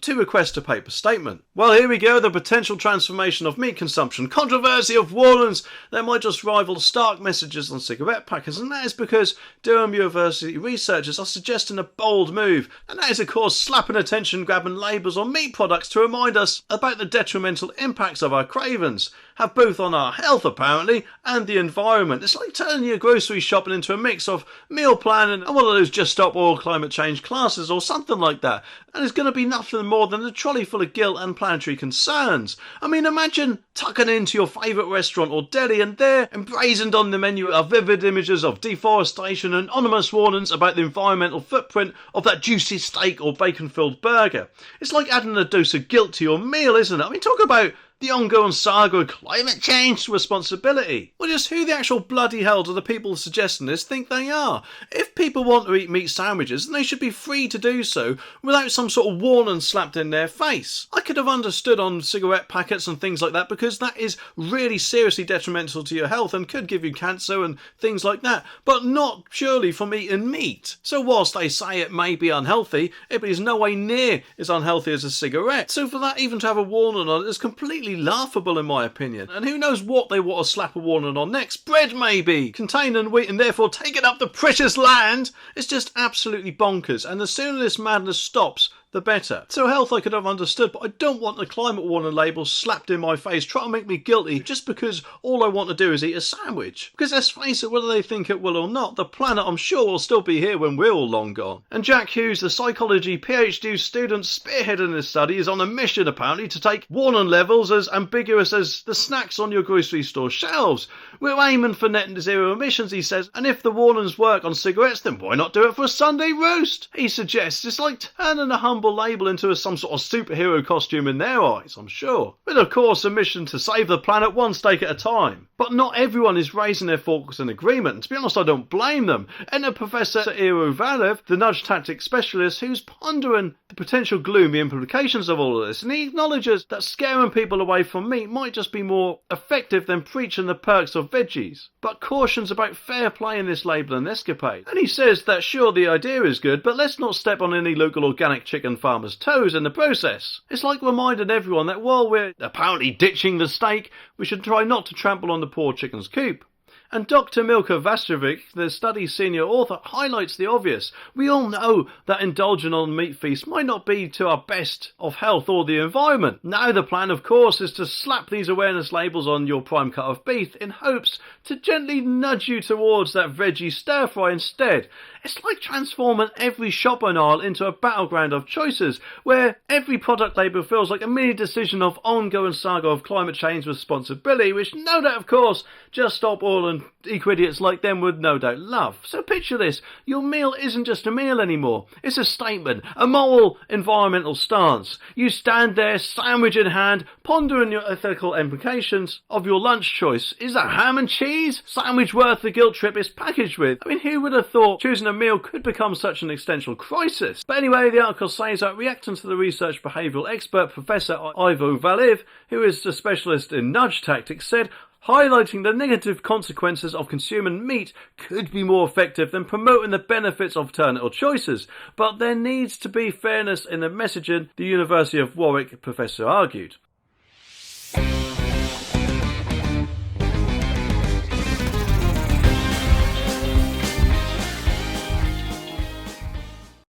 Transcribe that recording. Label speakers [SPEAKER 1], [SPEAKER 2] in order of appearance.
[SPEAKER 1] to request a paper statement. Well, here we go, the potential transformation of meat consumption. Controversy of warnings that might just rival stark messages on cigarette packers, and that is because Durham University researchers are suggesting a bold move, and that is of course slapping attention-grabbing labels on meat products to remind us about the detrimental impacts of our cravings have both on our health apparently and the environment. It's like turning your grocery shopping into a mix of meal planning and one of those just stop oil climate change classes or something like that, and it's going to be nothing more than a trolley full of guilt and planetary concerns. I mean, imagine tucking into your favourite restaurant or deli and there emblazoned on the menu are vivid images of deforestation and ominous warnings about the environmental footprint of that juicy steak or bacon-filled burger. It's like adding a dose of guilt to your meal, isn't it? I mean, talk about the ongoing saga of climate change responsibility. Well, just who the actual bloody hell do the people suggesting this think they are? If people want to eat meat sandwiches, then they should be free to do so without some sort of warning slapped in their face. I could have understood on cigarette packets and things like that because that is really seriously detrimental to your health and could give you cancer and things like that, but not purely from eating meat. So whilst they say it may be unhealthy, it is no way near as unhealthy as a cigarette. So for that even to have a warning on it is completely laughable in my opinion. And who knows what they want to slap a warning on next? Bread maybe, containing wheat and therefore taking up the precious land. It's just absolutely bonkers, and the sooner this madness stops, the better. So health I could have understood, but I don't want the climate warning label slapped in my face trying to make me guilty just because all I want to do is eat a sandwich. Because let's face it, whether they think it will or not, the planet I'm sure will still be here when we're all long gone. And Jack Hughes, the psychology PhD student spearheading this study, is on a mission apparently to take warning levels as ambiguous as the snacks on your grocery store shelves. We're aiming for net zero emissions, he says, and if the warnings work on cigarettes, then why not do it for a Sunday roast? He suggests it's like turning a humble label into some sort of superhero costume in their eyes, I'm sure. With of course a mission to save the planet one steak at a time. But not everyone is raising their forks in agreement, and to be honest I don't blame them. Enter Professor Eero Valev, the nudge tactics specialist, who's pondering the potential gloomy implications of all of this, and he acknowledges that scaring people away from meat might just be more effective than preaching the perks of veggies, but cautions about fair play in this labelling escapade. And he says that sure, the idea is good, but let's not step on any local organic chicken farmers' toes in the process. It's like reminding everyone that while we're apparently ditching the steak, we should try not to trample on the poor chicken's coop. And Dr. Milka Vastovic, the study's senior author, highlights the obvious. We all know that indulging on meat feasts might not be to our best of health or the environment. Now the plan, of course, is to slap these awareness labels on your prime cut of beef in hopes to gently nudge you towards that veggie stir-fry instead. It's like transforming every shopping aisle into a battleground of choices, where every product label feels like a mini decision of ongoing saga of climate change responsibility, which no doubt, of course, Just Stop Oil and eco-idiots like them would no doubt love. So picture this, your meal isn't just a meal anymore, it's a statement, a moral, environmental stance. You stand there, sandwich in hand, pondering your ethical implications of your lunch choice. Is a ham and cheese sandwich worth the guilt trip it's packaged with? I mean, who would have thought choosing a meal could become such an existential crisis? But anyway, the article says that reacting to the research behavioural expert Professor Ivo Valev, who is a specialist in nudge tactics, said highlighting the negative consequences of consuming meat could be more effective than promoting the benefits of alternative choices, but there needs to be fairness in the messaging, the University of Warwick professor argued.